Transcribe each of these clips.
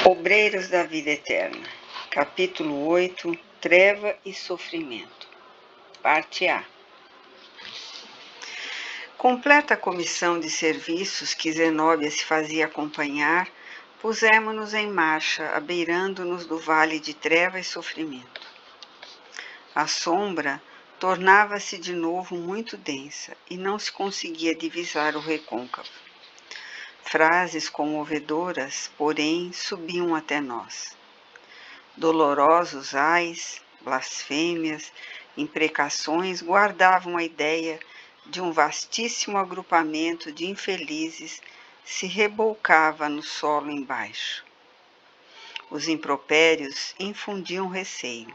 Obreiros da Vida Eterna, capítulo 8, Treva e Sofrimento, parte A. Completa a comissão de serviços que Zenóbia se fazia acompanhar, pusemo-nos em marcha, abeirando-nos do vale de treva e sofrimento. A sombra tornava-se de novo muito densa e não se conseguia divisar o recôncavo. Frases comovedoras, porém, subiam até nós. Dolorosos ais, blasfêmias, imprecações guardavam a ideia de um vastíssimo agrupamento de infelizes se rebolcava no solo embaixo. Os impropérios infundiam receio.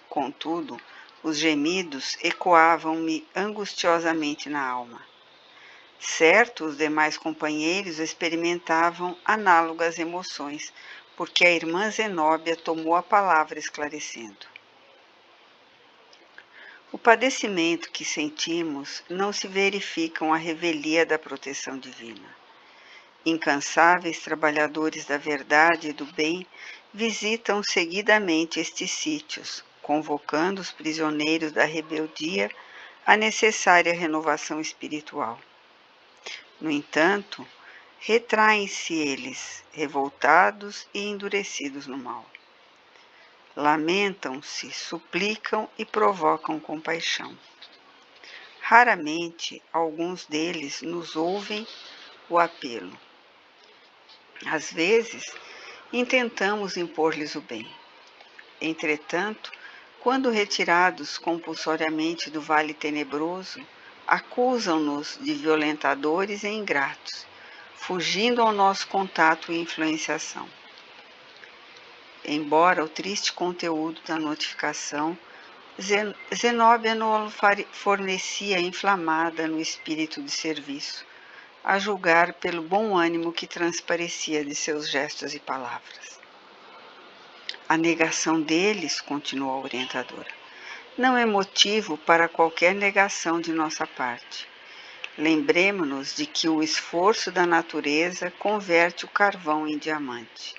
Contudo, os gemidos ecoavam-me angustiosamente na alma. Certo, os demais companheiros experimentavam análogas emoções, porque a irmã Zenóbia tomou a palavra esclarecendo. O padecimento que sentimos não se verifica à revelia da proteção divina. Incansáveis trabalhadores da verdade e do bem visitam seguidamente estes sítios, convocando os prisioneiros da rebeldia à necessária renovação espiritual. No entanto, retraem-se eles, revoltados e endurecidos no mal. Lamentam-se, suplicam e provocam compaixão. Raramente alguns deles nos ouvem o apelo. Às vezes, intentamos impor-lhes o bem. Entretanto, quando retirados compulsoriamente do vale tenebroso, acusam-nos de violentadores e ingratos, fugindo ao nosso contato e influenciação. Embora o triste conteúdo da notificação, Zenóbia não fornecia inflamada no espírito de serviço, a julgar pelo bom ânimo que transparecia de seus gestos e palavras. A negação deles, continuou a orientadora, não é motivo para qualquer negação de nossa parte. Lembremo-nos de que o esforço da natureza converte o carvão em diamante.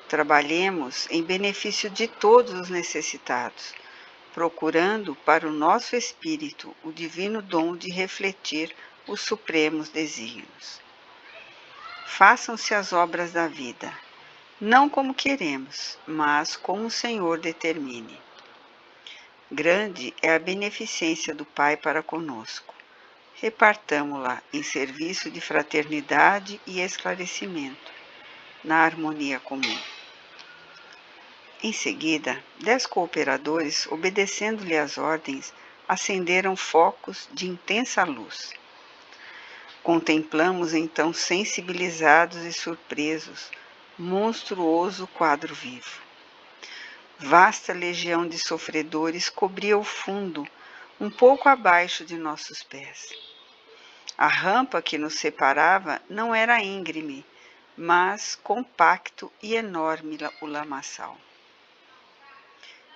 Trabalhemos em benefício de todos os necessitados, procurando para o nosso espírito o divino dom de refletir os supremos desígnios. Façam-se as obras da vida, não como queremos, mas como o Senhor determine. Grande é a beneficência do Pai para conosco. Repartamo-la em serviço de fraternidade e esclarecimento, na harmonia comum. Em seguida, 10 cooperadores, obedecendo-lhe as ordens, acenderam focos de intensa luz. Contemplamos então, sensibilizados e surpresos, monstruoso quadro vivo. Vasta legião de sofredores cobria o fundo, um pouco abaixo de nossos pés. A rampa que nos separava não era íngreme, mas compacto e enorme o lamaçal.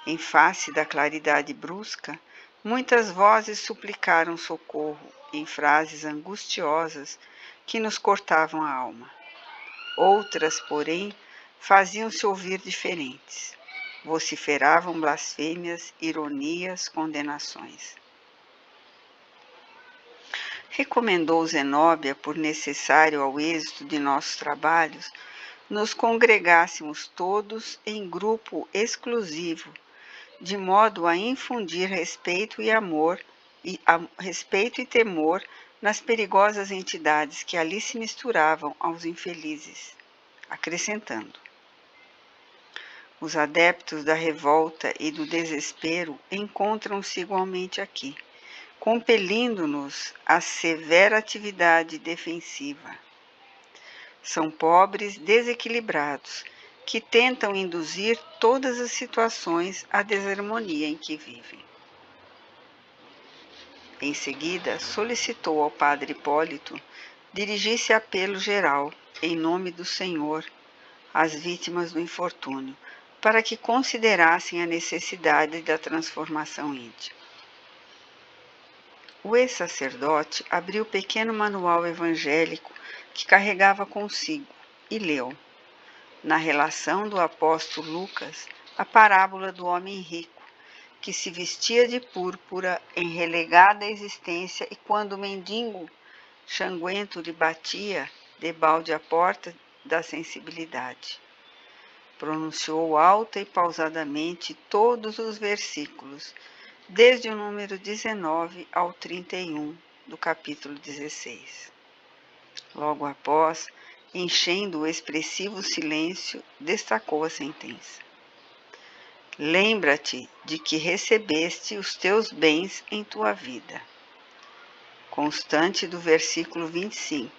Em face da claridade brusca, muitas vozes suplicaram socorro em frases angustiosas que nos cortavam a alma. Outras, porém, faziam-se ouvir diferentes. Vociferavam blasfêmias, ironias, condenações. Recomendou Zenóbia, por necessário ao êxito de nossos trabalhos, nos congregássemos todos em grupo exclusivo, de modo a infundir respeito e temor nas perigosas entidades que ali se misturavam aos infelizes, acrescentando: os adeptos da revolta e do desespero encontram-se igualmente aqui, compelindo-nos à severa atividade defensiva. São pobres desequilibrados, que tentam induzir todas as situações à desarmonia em que vivem. Em seguida, solicitou ao padre Hipólito dirigisse apelo geral, em nome do Senhor, às vítimas do infortúnio, para que considerassem a necessidade da transformação íntima. O ex-sacerdote abriu o pequeno manual evangélico que carregava consigo e leu: na relação do apóstolo Lucas, a parábola do homem rico, que se vestia de púrpura em relegada existência e quando o mendigo changuento lhe batia debalde a porta da sensibilidade. Pronunciou alta e pausadamente todos os versículos, desde o número 19 ao 31 do capítulo 16. Logo após, enchendo o expressivo silêncio, destacou a sentença. Lembra-te de que recebeste os teus bens em tua vida. Constante do versículo 25.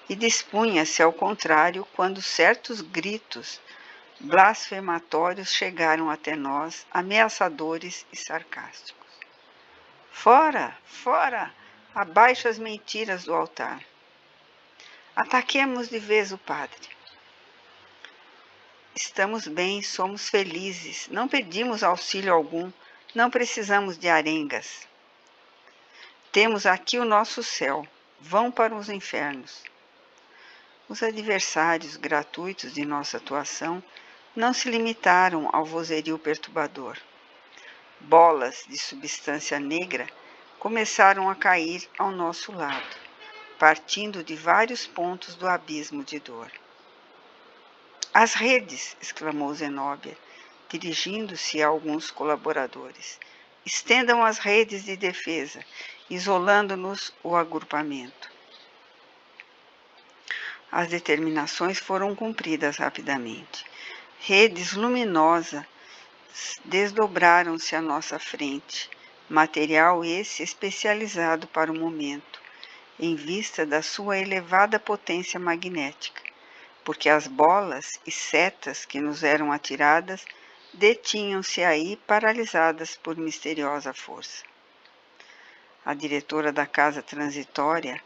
E dispunha-se ao contrário quando certos gritos blasfematórios chegaram até nós, ameaçadores e sarcásticos. Fora, fora, abaixo as mentiras do altar. Ataquemos de vez o padre. Estamos bem, somos felizes, não pedimos auxílio algum, não precisamos de arengas. Temos aqui o nosso céu, vão para os infernos. Os adversários gratuitos de nossa atuação não se limitaram ao vozerio perturbador. Bolas de substância negra começaram a cair ao nosso lado, partindo de vários pontos do abismo de dor. As redes! Exclamou Zenóbia, dirigindo-se a alguns colaboradores. Estendam as redes de defesa, isolando-nos o agrupamento. As determinações foram cumpridas rapidamente. Redes luminosas desdobraram-se à nossa frente, material esse especializado para o momento, em vista da sua elevada potência magnética, porque as bolas e setas que nos eram atiradas detinham-se aí paralisadas por misteriosa força. A diretora da casa transitória,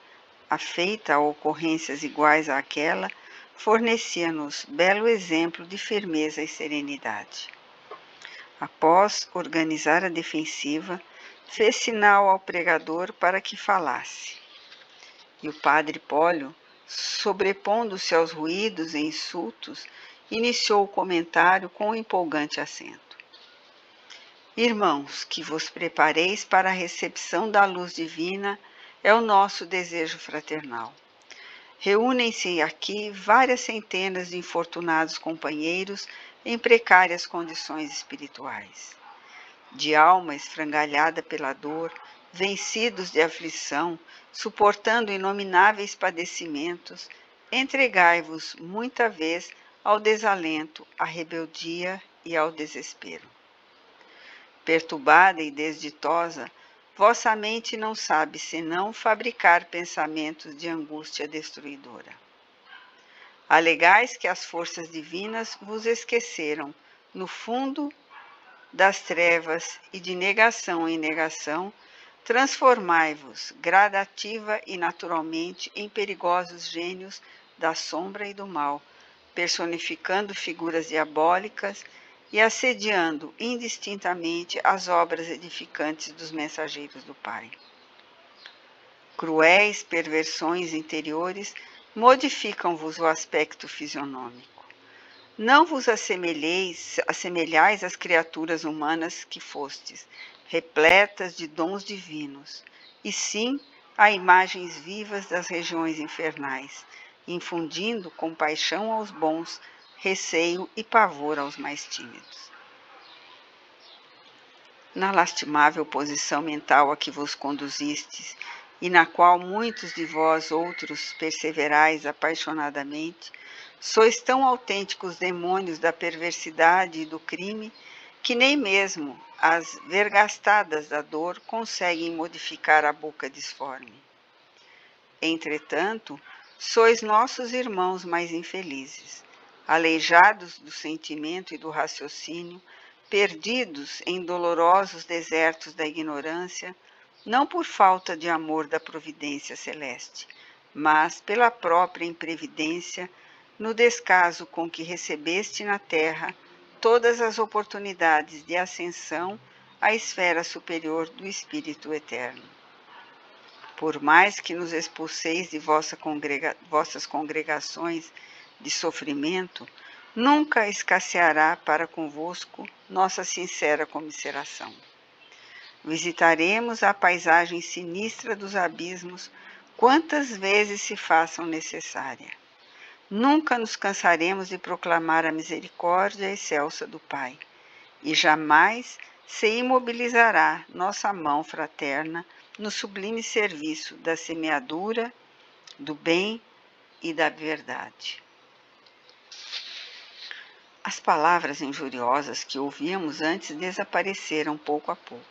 afeita a ocorrências iguais àquela, fornecia-nos belo exemplo de firmeza e serenidade. Após organizar a defensiva, fez sinal ao pregador para que falasse. E o padre Pólio, sobrepondo-se aos ruídos e insultos, iniciou o comentário com um empolgante acento. Irmãos, que vos prepareis para a recepção da luz divina é o nosso desejo fraternal. Reúnem-se aqui várias centenas de infortunados companheiros em precárias condições espirituais. De alma esfrangalhada pela dor, vencidos de aflição, suportando inomináveis padecimentos, entregai-vos muita vez ao desalento, à rebeldia e ao desespero. Perturbada e desditosa, vossa mente não sabe senão fabricar pensamentos de angústia destruidora. Alegais que as forças divinas vos esqueceram, no fundo das trevas e de negação em negação, transformai-vos gradativa e naturalmente em perigosos gênios da sombra e do mal, personificando figuras diabólicas e assediando indistintamente as obras edificantes dos mensageiros do Pai. Cruéis perversões interiores modificam-vos o aspecto fisionômico. Não vos assemelhais às criaturas humanas que fostes, repletas de dons divinos, e sim a imagens vivas das regiões infernais, infundindo compaixão aos bons, receio e pavor aos mais tímidos. Na lastimável posição mental a que vos conduzistes, e na qual muitos de vós outros perseverais apaixonadamente, sois tão autênticos demônios da perversidade e do crime, que nem mesmo as vergastadas da dor conseguem modificar a boca disforme. Entretanto, sois nossos irmãos mais infelizes, aleijados do sentimento e do raciocínio, perdidos em dolorosos desertos da ignorância, não por falta de amor da providência celeste, mas pela própria imprevidência, no descaso com que recebeste na terra todas as oportunidades de ascensão à esfera superior do Espírito Eterno. Por mais que nos expulseis de vossas congregações de sofrimento, nunca escasseará para convosco nossa sincera comiseração. Visitaremos a paisagem sinistra dos abismos quantas vezes se façam necessária. Nunca nos cansaremos de proclamar a misericórdia excelsa do Pai, e jamais se imobilizará nossa mão fraterna no sublime serviço da semeadura, do bem e da verdade. As palavras injuriosas que ouvíamos antes desapareceram pouco a pouco.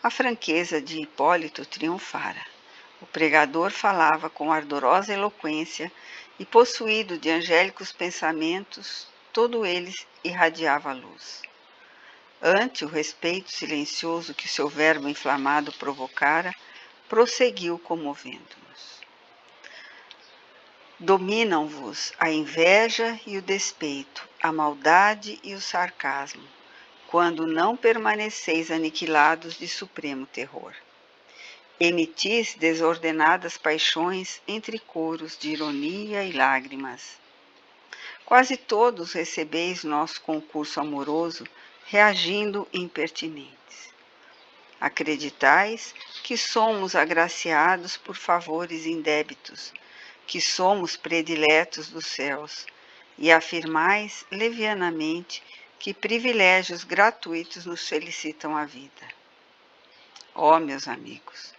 A franqueza de Hipólito triunfara. O pregador falava com ardorosa eloquência e, possuído de angélicos pensamentos, todo ele irradiava luz. Ante o respeito silencioso que seu verbo inflamado provocara, prosseguiu comovendo-nos. Dominam-vos a inveja e o despeito, a maldade e o sarcasmo, quando não permaneceis aniquilados de supremo terror. Emitis desordenadas paixões entre coros de ironia e lágrimas. Quase todos recebeis nosso concurso amoroso, reagindo impertinentes. Acreditais que somos agraciados por favores indébitos, que somos prediletos dos céus, e afirmais levianamente que privilégios gratuitos nos felicitam a vida. Ó, meus amigos,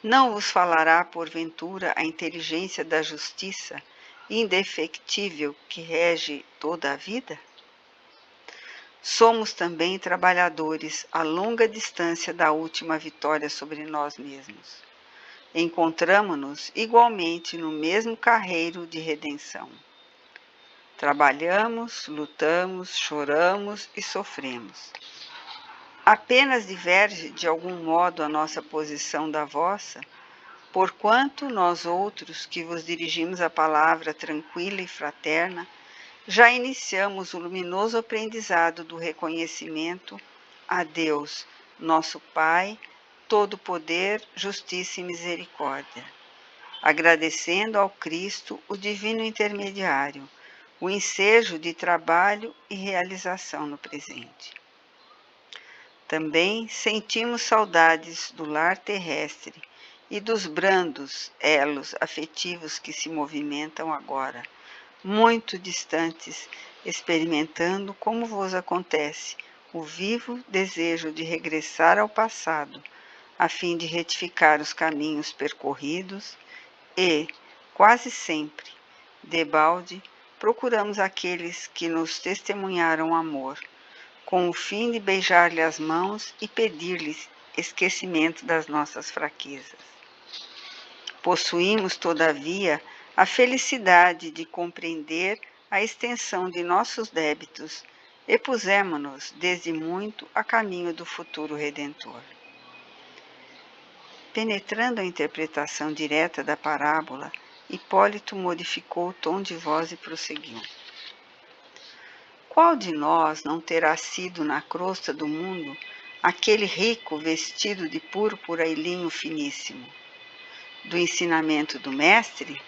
não vos falará porventura a inteligência da justiça indefectível que rege toda a vida? Somos também trabalhadores a longa distância da última vitória sobre nós mesmos. Encontramo-nos igualmente no mesmo carreiro de redenção. Trabalhamos, lutamos, choramos e sofremos. Apenas diverge de algum modo a nossa posição da vossa, porquanto nós outros, que vos dirigimos a palavra tranquila e fraterna, já iniciamos o luminoso aprendizado do reconhecimento a Deus, nosso Pai, todo poder, justiça e misericórdia, agradecendo ao Cristo, o divino intermediário, o ensejo de trabalho e realização no presente. Também sentimos saudades do lar terrestre e dos brandos elos afetivos que se movimentam agora, muito distantes, experimentando como vos acontece o vivo desejo de regressar ao passado, a fim de retificar os caminhos percorridos e, quase sempre, debalde, procuramos aqueles que nos testemunharam amor, com o fim de beijar-lhe as mãos e pedir-lhes esquecimento das nossas fraquezas. Possuímos, todavia, a felicidade de compreender a extensão de nossos débitos e pusemo-nos, desde muito, a caminho do futuro Redentor. Penetrando a interpretação direta da parábola, Hipólito modificou o tom de voz e prosseguiu. Qual de nós não terá sido na crosta do mundo aquele rico vestido de púrpura e linho finíssimo? Do ensinamento do mestre,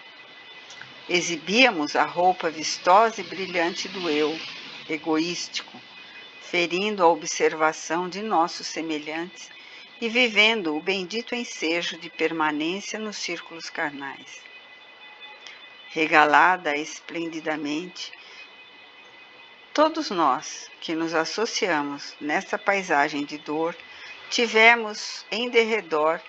exibíamos a roupa vistosa e brilhante do eu, egoístico, ferindo a observação de nossos semelhantes e vivendo o bendito ensejo de permanência nos círculos carnais. Regalada esplendidamente, todos nós que nos associamos nesta paisagem de dor, tivemos em derredor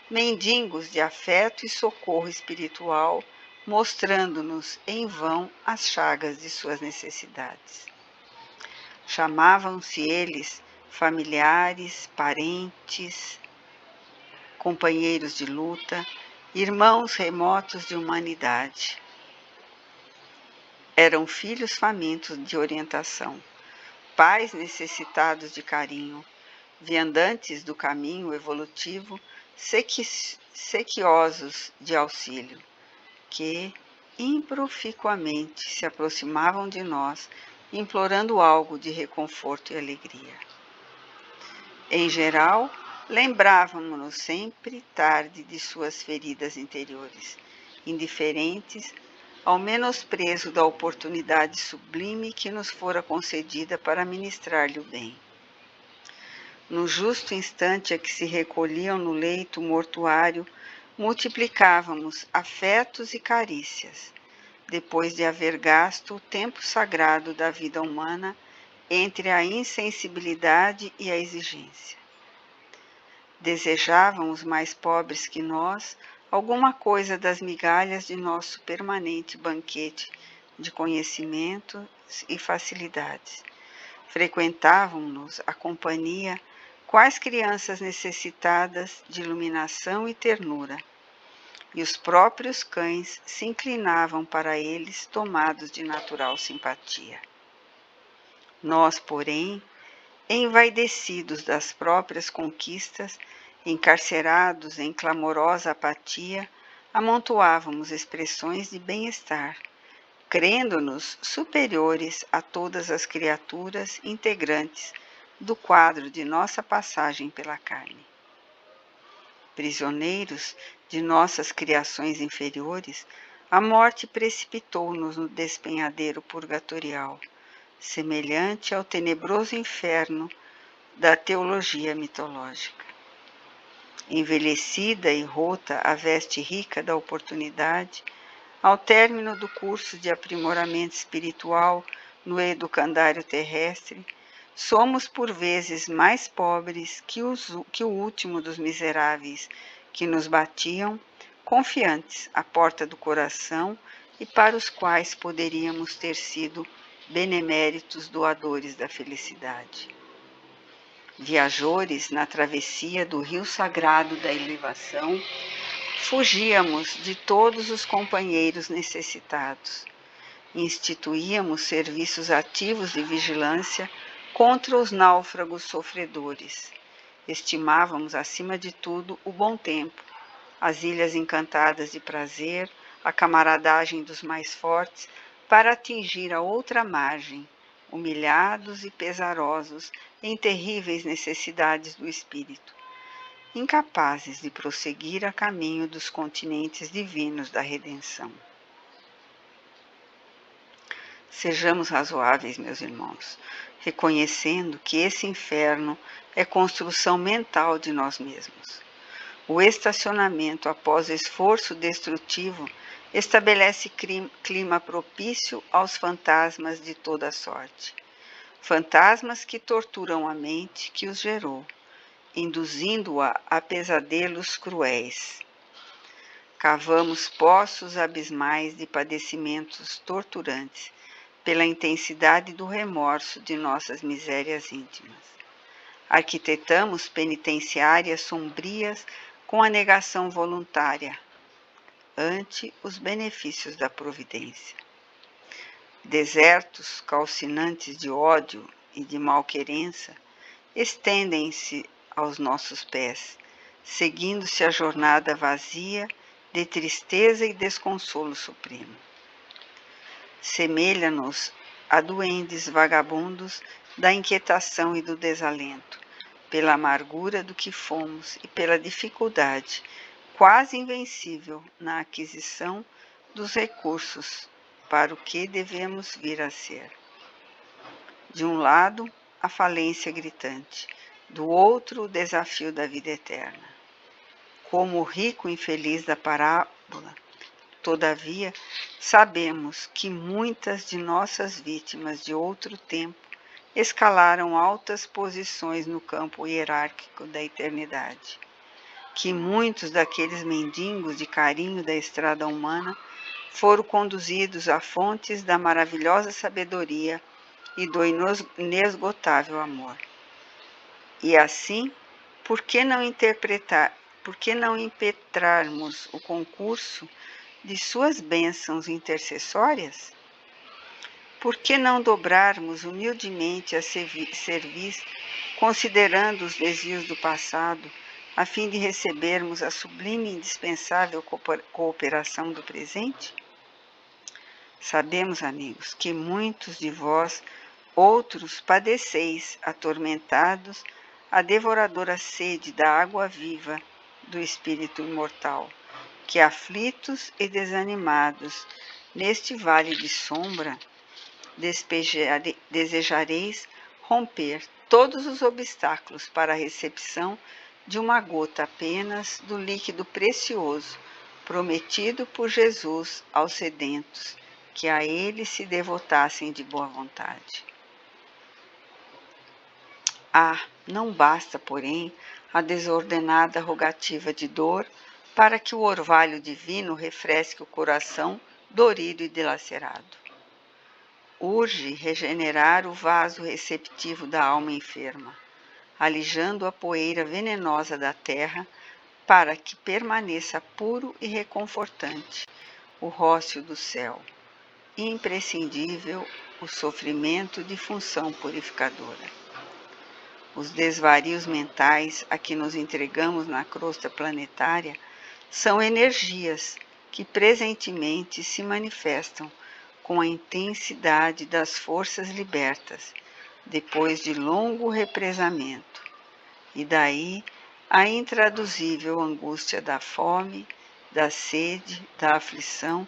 mendigos de afeto e socorro espiritual, mostrando-nos em vão as chagas de suas necessidades. Chamavam-se eles familiares, parentes, companheiros de luta, irmãos remotos de humanidade. Eram filhos famintos de orientação, pais necessitados de carinho, viandantes do caminho evolutivo, sequiosos de auxílio, que improficuamente se aproximavam de nós, implorando algo de reconforto e alegria. Em geral, lembrávamos-nos sempre tarde de suas feridas interiores, indiferentes ao menosprezo da oportunidade sublime que nos fora concedida para ministrar-lhe o bem. No justo instante a que se recolhiam no leito mortuário, multiplicávamos afetos e carícias, depois de haver gasto o tempo sagrado da vida humana entre a insensibilidade e a exigência. Desejavam os mais pobres que nós alguma coisa das migalhas de nosso permanente banquete de conhecimentos e facilidades. Frequentavam-nos a companhia quais crianças necessitadas de iluminação e ternura, e os próprios cães se inclinavam para eles tomados de natural simpatia. Nós, porém, envaidecidos das próprias conquistas, encarcerados em clamorosa apatia, amontoávamos expressões de bem-estar, crendo-nos superiores a todas as criaturas integrantes do quadro de nossa passagem pela carne. Prisioneiros de nossas criações inferiores, a morte precipitou-nos no despenhadeiro purgatorial, semelhante ao tenebroso inferno da teologia mitológica. Envelhecida e rota a veste rica da oportunidade, ao término do curso de aprimoramento espiritual no educandário terrestre, somos por vezes mais pobres que o último dos miseráveis que nos batiam, confiantes à porta do coração e para os quais poderíamos ter sido beneméritos doadores da felicidade. Viajores na travessia do rio sagrado da elevação, fugíamos de todos os companheiros necessitados. Instituíamos serviços ativos de vigilância contra os náufragos sofredores. Estimávamos, acima de tudo, o bom tempo, as ilhas encantadas de prazer, a camaradagem dos mais fortes, para atingir a outra margem, humilhados e pesarosos em terríveis necessidades do espírito, incapazes de prosseguir a caminho dos continentes divinos da redenção. Sejamos razoáveis, meus irmãos, reconhecendo que esse inferno é construção mental de nós mesmos. O estacionamento após esforço destrutivo estabelece clima propício aos fantasmas de toda sorte. Fantasmas que torturam a mente que os gerou, induzindo-a a pesadelos cruéis. Cavamos poços abismais de padecimentos torturantes pela intensidade do remorso de nossas misérias íntimas. Arquitetamos penitenciárias sombrias com a negação voluntária ante os benefícios da providência. Desertos calcinantes de ódio e de malquerença estendem-se aos nossos pés, seguindo-se a jornada vazia de tristeza e desconsolo supremo. Semelha-nos a duendes vagabundos da inquietação e do desalento, pela amargura do que fomos e pela dificuldade quase invencível na aquisição dos recursos para o que devemos vir a ser. De um lado, a falência gritante, do outro, o desafio da vida eterna. Como o rico infeliz da parábola, todavia, sabemos que muitas de nossas vítimas de outro tempo escalaram altas posições no campo hierárquico da eternidade, que muitos daqueles mendigos de carinho da estrada humana foram conduzidos a fontes da maravilhosa sabedoria e do inesgotável amor. E assim, por que não impetrarmos o concurso de suas bênçãos intercessórias? Por que não dobrarmos humildemente a serviço, considerando os desvios do passado, a fim de recebermos a sublime e indispensável cooperação do presente? Sabemos, amigos, que muitos de vós outros padeceis, atormentados, a devoradora sede da água viva do Espírito imortal, que aflitos e desanimados neste vale de sombra, desejareis romper todos os obstáculos para a recepção de uma gota apenas do líquido precioso prometido por Jesus aos sedentos, que a ele se devotassem de boa vontade. Não basta, porém, a desordenada rogativa de dor para que o orvalho divino refresque o coração dorido e dilacerado. Urge regenerar o vaso receptivo da alma enferma, alijando a poeira venenosa da terra para que permaneça puro e reconfortante o róseo do céu, imprescindível o sofrimento de função purificadora. Os desvarios mentais a que nos entregamos na crosta planetária são energias que presentemente se manifestam com a intensidade das forças libertas, depois de longo represamento, e daí a intraduzível angústia da fome, da sede, da aflição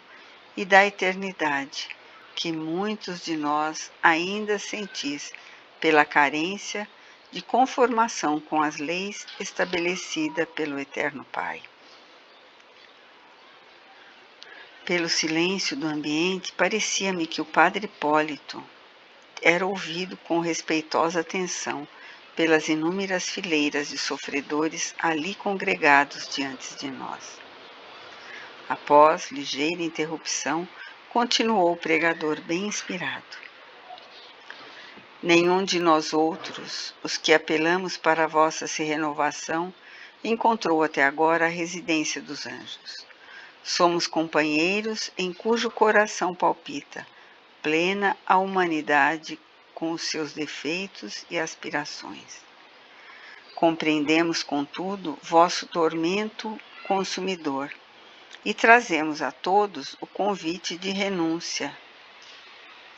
e da eternidade, que muitos de nós ainda sentis pela carência de conformação com as leis estabelecidas pelo Eterno Pai. Pelo silêncio do ambiente, parecia-me que o Padre Hipólito era ouvido com respeitosa atenção pelas inúmeras fileiras de sofredores ali congregados diante de nós. Após ligeira interrupção, continuou o pregador bem inspirado. Nenhum de nós outros, os que apelamos para a vossa renovação, encontrou até agora a residência dos anjos. Somos companheiros em cujo coração palpita, plena a humanidade com os seus defeitos e aspirações. Compreendemos, contudo, vosso tormento consumidor e trazemos a todos o convite de renúncia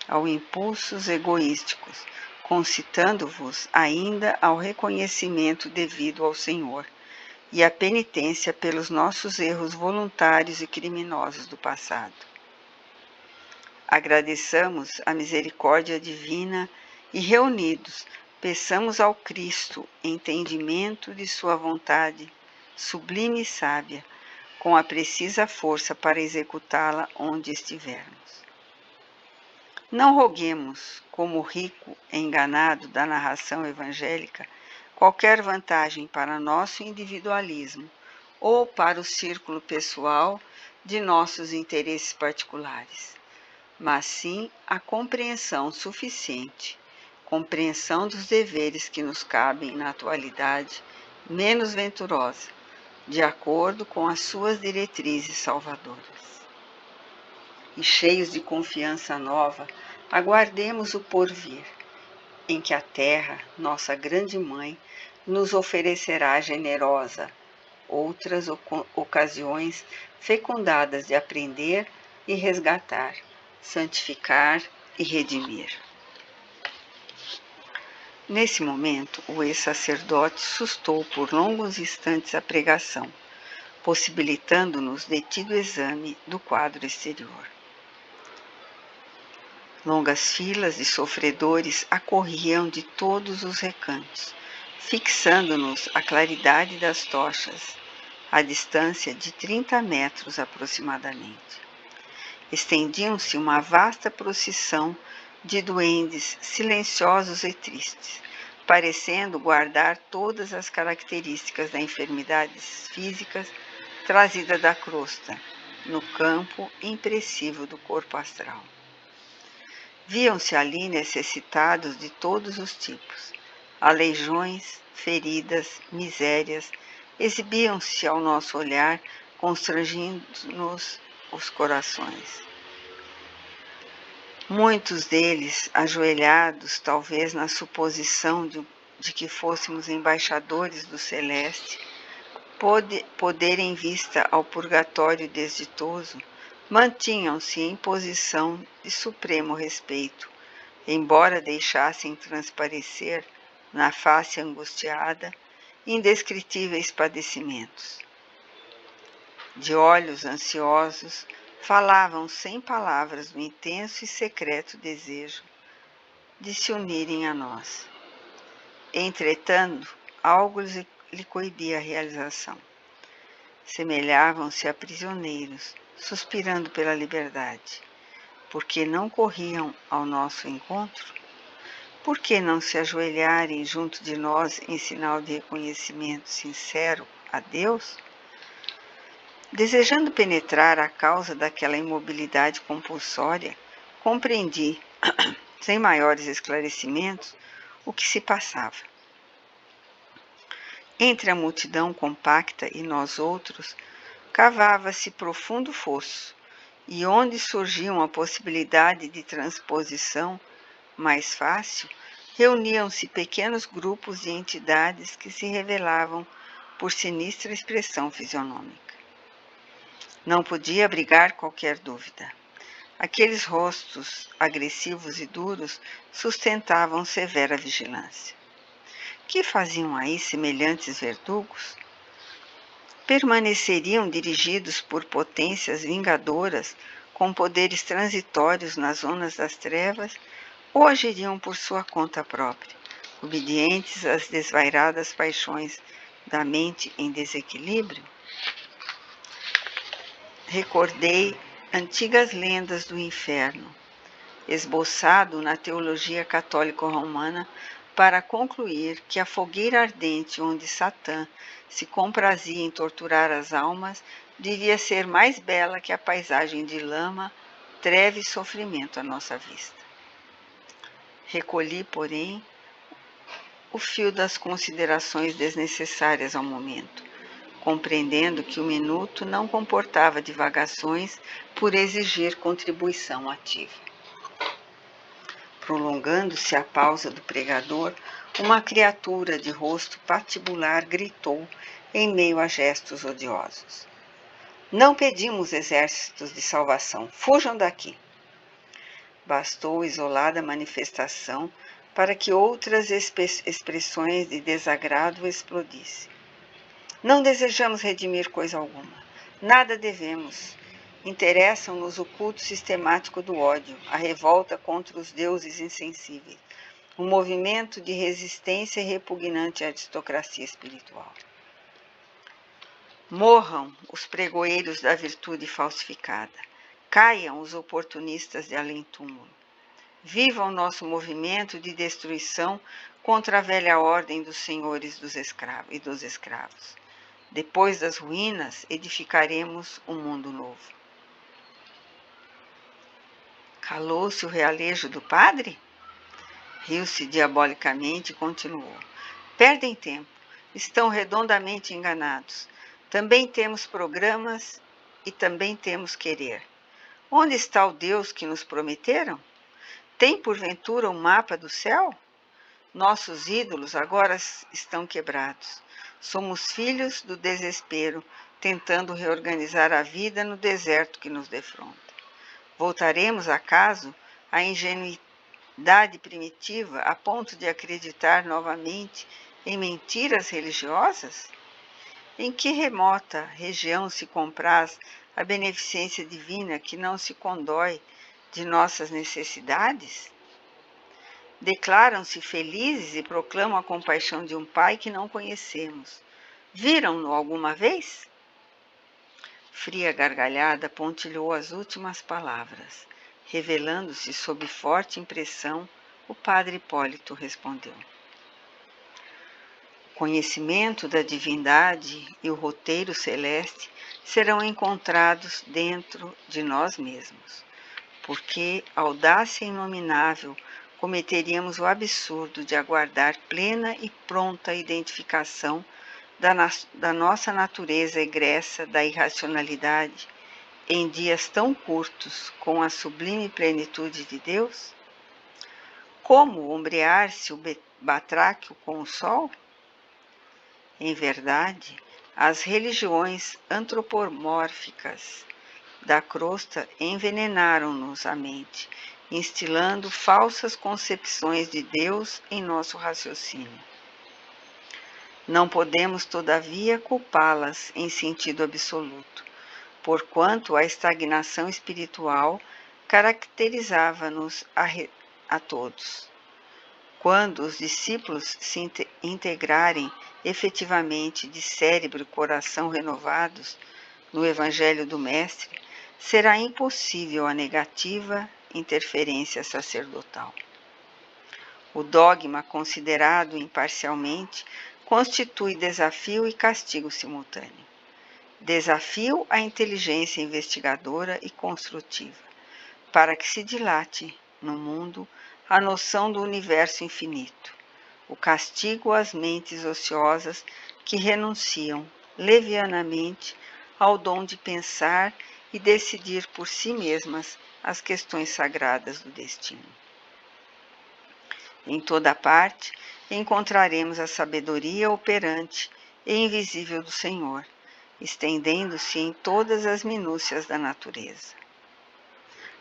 ao impulsos egoísticos, concitando-vos ainda ao reconhecimento devido ao Senhor e à penitência pelos nossos erros voluntários e criminosos do passado. Agradeçamos a misericórdia divina e, reunidos, peçamos ao Cristo entendimento de sua vontade, sublime e sábia, com a precisa força para executá-la onde estivermos. Não roguemos, como o rico enganado da narração evangélica, qualquer vantagem para nosso individualismo ou para o círculo pessoal de nossos interesses particulares, mas sim a compreensão suficiente, compreensão dos deveres que nos cabem na atualidade menos venturosa, de acordo com as suas diretrizes salvadoras. E cheios de confiança nova, aguardemos o porvir, em que a terra, nossa grande mãe, nos oferecerá generosa outras ocasiões fecundadas de aprender e resgatar, santificar e redimir. Nesse momento, o ex-sacerdote sustou por longos instantes a pregação, possibilitando-nos detido exame do quadro exterior. Longas filas de sofredores acorriam de todos os recantos, fixando-nos a claridade das tochas, a distância de 30 metros aproximadamente. Estendiam-se uma vasta procissão de duendes silenciosos e tristes, parecendo guardar todas as características das enfermidades físicas trazidas da crosta, no campo impressivo do corpo astral. Viam-se ali necessitados de todos os tipos. Aleijões, feridas, misérias, exibiam-se ao nosso olhar, constrangindo-nos os corações. Muitos deles, ajoelhados, talvez na suposição de que fôssemos embaixadores do Celeste, poderem vista ao purgatório desditoso, mantinham-se em posição de supremo respeito, embora deixassem transparecer, na face angustiada, indescritíveis padecimentos. De olhos ansiosos, falavam sem palavras do intenso e secreto desejo de se unirem a nós. Entretanto, algo lhe coibia a realização. Semelhavam-se a prisioneiros, suspirando pela liberdade. Por que não corriam ao nosso encontro? Por que não se ajoelharem junto de nós em sinal de reconhecimento sincero a Deus? Desejando penetrar a causa daquela imobilidade compulsória, compreendi, sem maiores esclarecimentos, o que se passava. Entre a multidão compacta e nós outros, cavava-se profundo fosso, e onde surgia uma possibilidade de transposição mais fácil, reuniam-se pequenos grupos de entidades que se revelavam por sinistra expressão fisionômica. Não podia abrigar qualquer dúvida. Aqueles rostos agressivos e duros sustentavam severa vigilância. Que faziam aí semelhantes verdugos? Permaneceriam dirigidos por potências vingadoras com poderes transitórios nas zonas das trevas ou agiriam por sua conta própria, obedientes às desvairadas paixões da mente em desequilíbrio? Recordei antigas lendas do inferno, esboçado na teologia católico-romana, para concluir que a fogueira ardente onde Satã se comprazia em torturar as almas devia ser mais bela que a paisagem de lama, treva e sofrimento à nossa vista. Recolhi, porém, o fio das considerações desnecessárias ao momento, compreendendo que o minuto não comportava divagações por exigir contribuição ativa. Prolongando-se a pausa do pregador, uma criatura de rosto patibular gritou em meio a gestos odiosos: "Não pedimos exércitos de salvação, fujam daqui!" Bastou isolada manifestação para que outras expressões de desagrado explodissem. Não desejamos redimir coisa alguma. Nada devemos. Interessam-nos o culto sistemático do ódio, a revolta contra os deuses insensíveis, um movimento de resistência repugnante à aristocracia espiritual. Morram os pregoeiros da virtude falsificada. Caiam os oportunistas de além-túmulo. Viva o nosso movimento de destruição contra a velha ordem dos senhores dos escravos e dos escravos. Depois das ruínas, edificaremos um mundo novo. Calou-se o realejo do padre? Riu-se diabolicamente e continuou: Perdem tempo, estão redondamente enganados. Também temos programas e também temos querer. Onde está o Deus que nos prometeram? Tem porventura um mapa do céu? Nossos ídolos agora estão quebrados. Somos filhos do desespero, tentando reorganizar a vida no deserto que nos defronta. Voltaremos, acaso, à ingenuidade primitiva a ponto de acreditar novamente em mentiras religiosas? Em que remota região se compraz a beneficência divina que não se condói de nossas necessidades? Declaram-se felizes e proclamam a compaixão de um Pai que não conhecemos. Viram-no alguma vez? Fria gargalhada pontilhou as últimas palavras. Revelando-se sob forte impressão, o padre Hipólito respondeu: O conhecimento da divindade e o roteiro celeste serão encontrados dentro de nós mesmos, porque, audácia inominável, cometeríamos o absurdo de aguardar plena e pronta identificação da nossa natureza egressa da irracionalidade em dias tão curtos com a sublime plenitude de Deus? Como ombrear-se o batráquio com o sol? Em verdade, as religiões antropomórficas da crosta envenenaram-nos a mente, instilando falsas concepções de Deus em nosso raciocínio. Não podemos, todavia, culpá-las em sentido absoluto, porquanto a estagnação espiritual caracterizava-nos a todos. Quando os discípulos se integrarem efetivamente de cérebro e coração renovados no Evangelho do Mestre, será impossível a negativa interferência sacerdotal. O dogma, considerado imparcialmente, constitui desafio e castigo simultâneo. Desafio à inteligência investigadora e construtiva, para que se dilate no mundo a noção do universo infinito. O castigo às mentes ociosas que renunciam levianamente ao dom de pensar e decidir por si mesmas as questões sagradas do destino. Em toda parte encontraremos a sabedoria operante e invisível do Senhor, estendendo-se em todas as minúcias da natureza.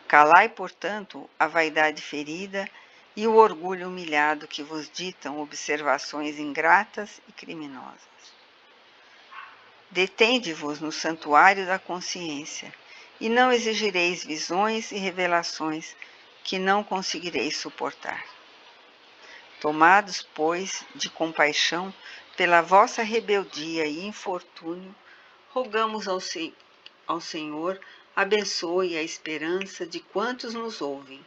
Calai, portanto, a vaidade ferida e o orgulho humilhado que vos ditam observações ingratas e criminosas. Detende-vos no santuário da consciência, e não exigireis visões e revelações que não conseguireis suportar. Tomados, pois, de compaixão pela vossa rebeldia e infortúnio, rogamos ao Senhor abençoe a esperança de quantos nos ouvem,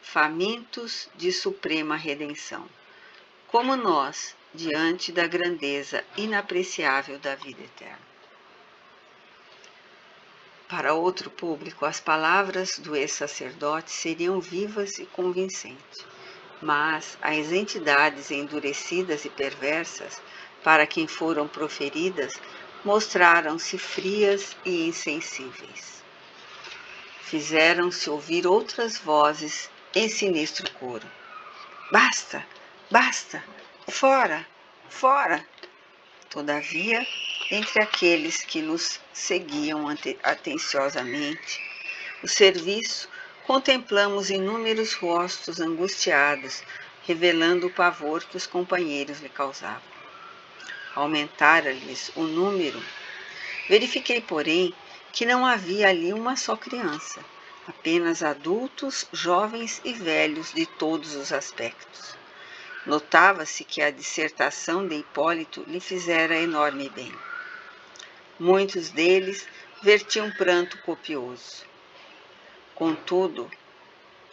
famintos de suprema redenção, como nós, diante da grandeza inapreciável da vida eterna. Para outro público, as palavras do ex-sacerdote seriam vivas e convincentes, mas as entidades endurecidas e perversas, para quem foram proferidas, mostraram-se frias e insensíveis. Fizeram-se ouvir outras vozes em sinistro coro. Basta, basta, fora, fora! Todavia, entre aqueles que nos seguiam atenciosamente o serviço, contemplamos inúmeros rostos angustiados, revelando o pavor que os companheiros lhe causavam. Aumentara-lhes o número. Verifiquei, porém, que não havia ali uma só criança, apenas adultos, jovens e velhos de todos os aspectos. Notava-se que a dissertação de Hipólito lhe fizera enorme bem. Muitos deles vertiam pranto copioso. Contudo,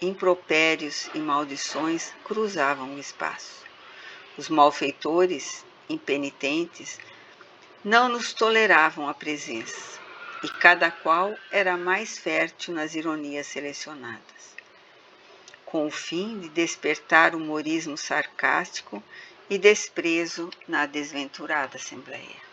impropérios e maldições cruzavam o espaço. Os malfeitores, impenitentes, não nos toleravam a presença, e cada qual era mais fértil nas ironias selecionadas, com o fim de despertar humorismo sarcástico e desprezo na desventurada assembleia.